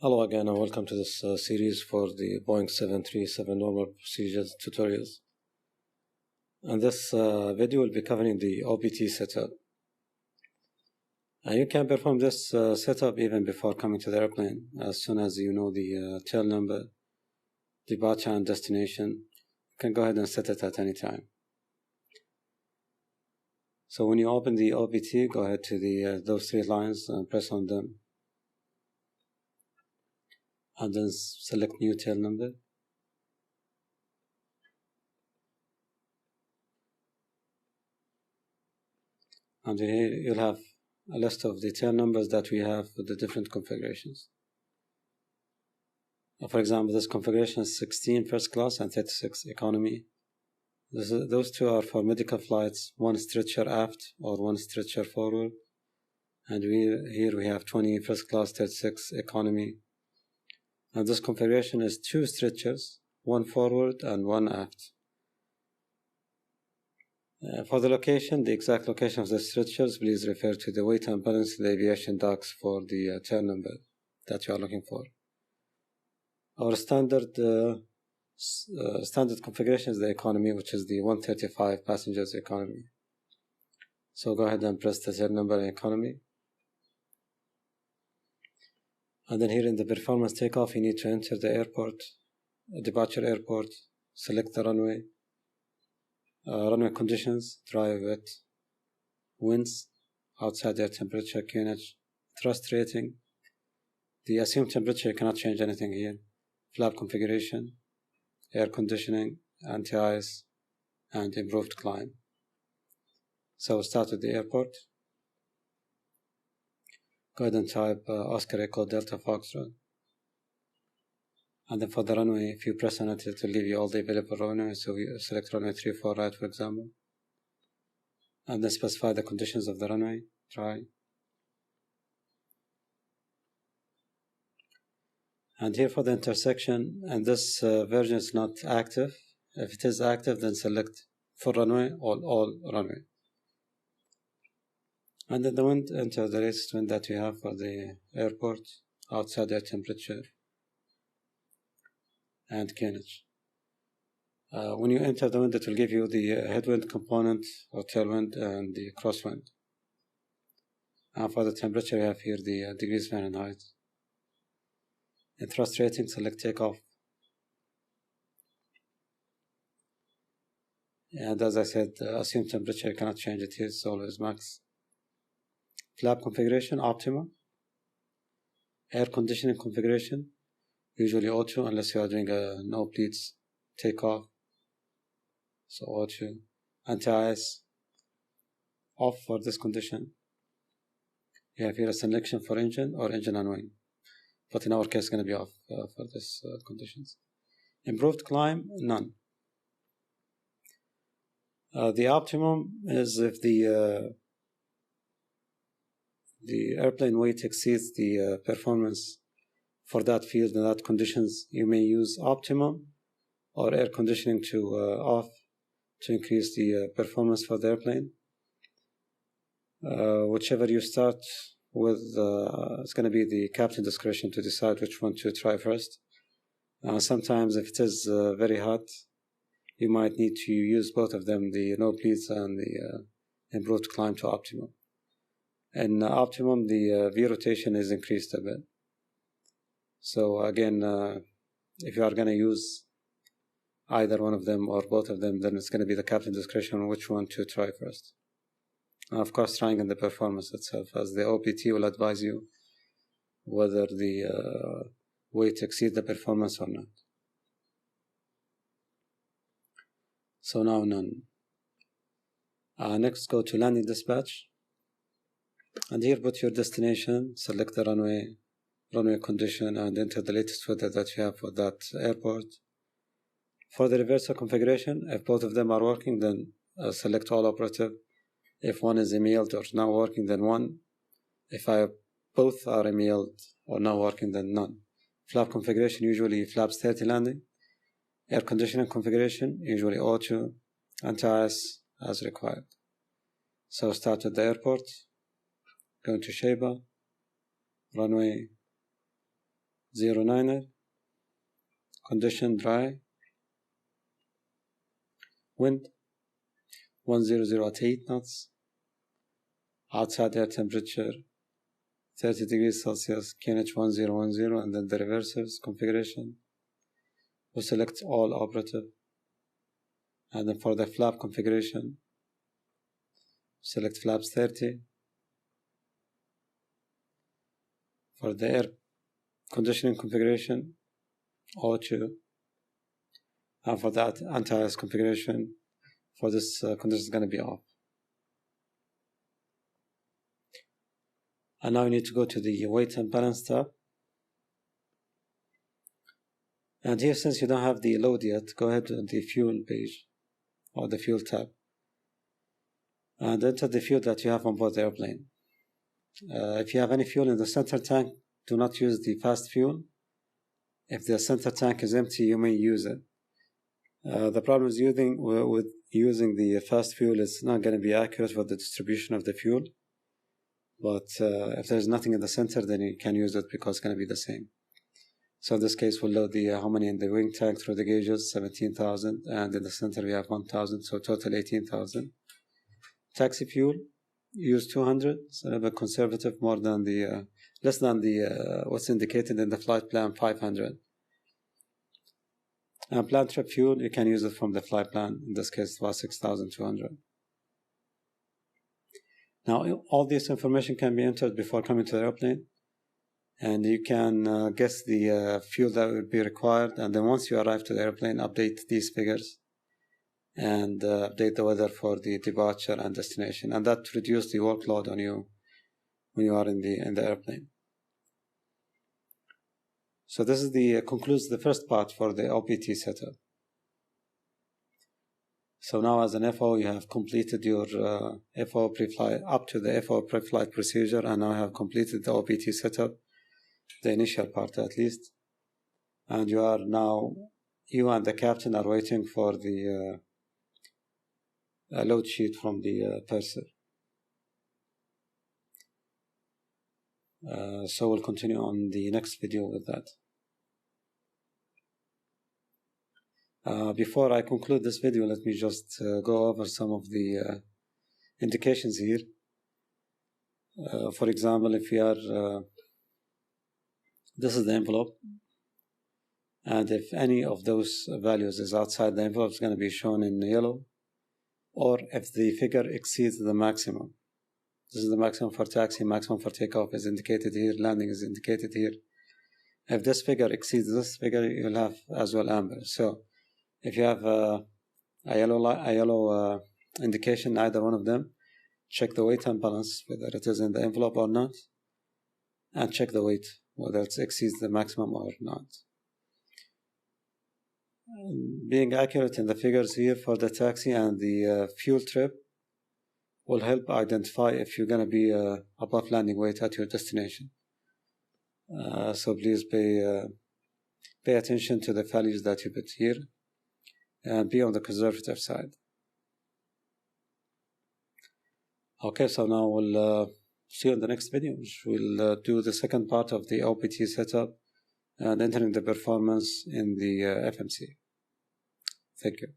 Hello again and welcome to this series for the Boeing 737 normal procedures tutorials. And this video will be covering the OPT setup. And you can perform this setup even before coming to the airplane. As soon as you know the tail number, departure and destination, you can go ahead and set it at any time. So when you open the OPT, go ahead to the those three lines and press on them. And then select new tail number. And here you'll have a list of the tail numbers that we have with the different configurations. For example, this configuration is 16 first class and 36 economy. Those two are for medical flights, one stretcher aft or one stretcher forward. And here we have 20 first class, 36 economy. And this configuration is two stretchers, one forward and one aft. For the location, the exact location of the stretchers, please refer to the weight and balance in the aviation docs for the tail number that you are looking for. Our standard configuration is the economy, which is the 135 passengers economy. So go ahead and press the tail number in economy. And then here in the performance takeoff, you need to enter the airport, departure airport, select the runway, runway conditions, dry, wet, winds, outside air temperature, QNH, thrust rating, the assumed temperature, you cannot change anything here, flap configuration, air conditioning, anti-ice, and improved climb. So we'll start with the airport. Go ahead and type Oscar Echo Delta Foxtrot. And then for the runway, if you press on it, it will give you all the available runway. So we select runway 34 right, for example. And then specify the conditions of the runway. Try. And here for the intersection, and this version is not active. If it is active, then select for runway, all runway. And then the wind, enter the latest wind that you have for the airport, outside air temperature, and QNH. When you enter the wind, it will give you the headwind component or tailwind and the crosswind. And for the temperature, you have here the degrees Fahrenheit. In thrust rating, select takeoff. And as I said, assumed temperature, you cannot change it here, it's always max. Flap configuration, optimum. Air conditioning configuration, usually O2 unless you are doing a no bleeds takeoff. So O2. Anti-ice, off for this condition. You have here a selection for engine or engine and wing. But in our case, it's going to be off for this conditions. Improved climb, none. The optimum is if the airplane weight exceeds the performance for that field and that conditions, you may use optimum or air conditioning to off to increase the performance for the airplane. Whichever you start with, it's going to be the captain's discretion to decide which one to try first. Sometimes if it is very hot, you might need to use both of them, the no bleeds and the improved climb to optimum. In optimum, the V rotation is increased a bit. So again, if you are going to use either one of them or both of them, then it's going to be the captain's discretion on which one to try first. Of course, trying in the performance itself, as the OPT will advise you whether the weight exceeds the performance or not. So now none. Next, go to landing dispatch. And here put your destination, select the runway condition, and enter the latest weather that you have for that airport. For the reversal configuration, if both of them are working, then select all operative. If one is emailed or not working, then one. If both are emailed or not working, then none. Flap configuration, usually flaps 30 landing. Air conditioning configuration, usually O2, anti-ice as required. So start at the airport. Going to Sheba, runway, 09er, condition dry, wind 100 at 8 knots, outside air temperature 30 degrees Celsius, KNH 1010, and then the reversives configuration. We select all operative, and then for the flap configuration, select flaps 30. For the air conditioning configuration, O2, and for that anti-ice configuration, for this condition is going to be off. And now you need to go to the weight and balance tab. And here, since you don't have the load yet, go ahead to the fuel page or the fuel tab and enter the fuel that you have on board the airplane. If you have any fuel in the center tank, do not use the fast fuel. If the center tank is empty, you may use it. The problem is with using the fast fuel is not going to be accurate for the distribution of the fuel. But if there's nothing in the center, then you can use it because it's going to be the same. So in this case, we'll load the how many in the wing tank through the gauges, 17,000, and in the center we have 1,000, so total 18,000. Taxi fuel, use 200, so a little bit conservative, more than the less than the what's indicated in the flight plan, 500. And planned trip fuel, you can use it from the flight plan. In this case, it was 6,200. Now, all this information can be entered before coming to the airplane, and you can guess the fuel that will be required. And then once you arrive to the airplane, update these figures and update the weather for the departure and destination. And that reduces the workload on you when you are in the airplane. So this is concludes the first part for the OPT setup. So now as an FO, you have completed your FO preflight, up to the FO preflight procedure, and now have completed the OPT setup, the initial part at least. And you and the captain are waiting for the load sheet from the purser. So we'll continue on the next video with that. Before I conclude this video, let me just go over some of the indications here. For example, if we are, this is the envelope, and if any of those values is outside the envelope, it's going to be shown in yellow, or if the figure exceeds the maximum. This is the maximum for taxi, maximum for takeoff is indicated here, landing is indicated here. If this figure exceeds this figure, you'll have as well amber. So if you have a yellow indication, either one of them, check the weight and balance, whether it is in the envelope or not, and check the weight, whether it exceeds the maximum or not. Being accurate in the figures here for the taxi and the fuel trip will help identify if you're going to be above landing weight at your destination. So please pay attention to the values that you put here, and be on the conservative side. Okay, so now we'll see you in the next video, which will do the second part of the OPT setup and entering the performance in the FMC. Thank you.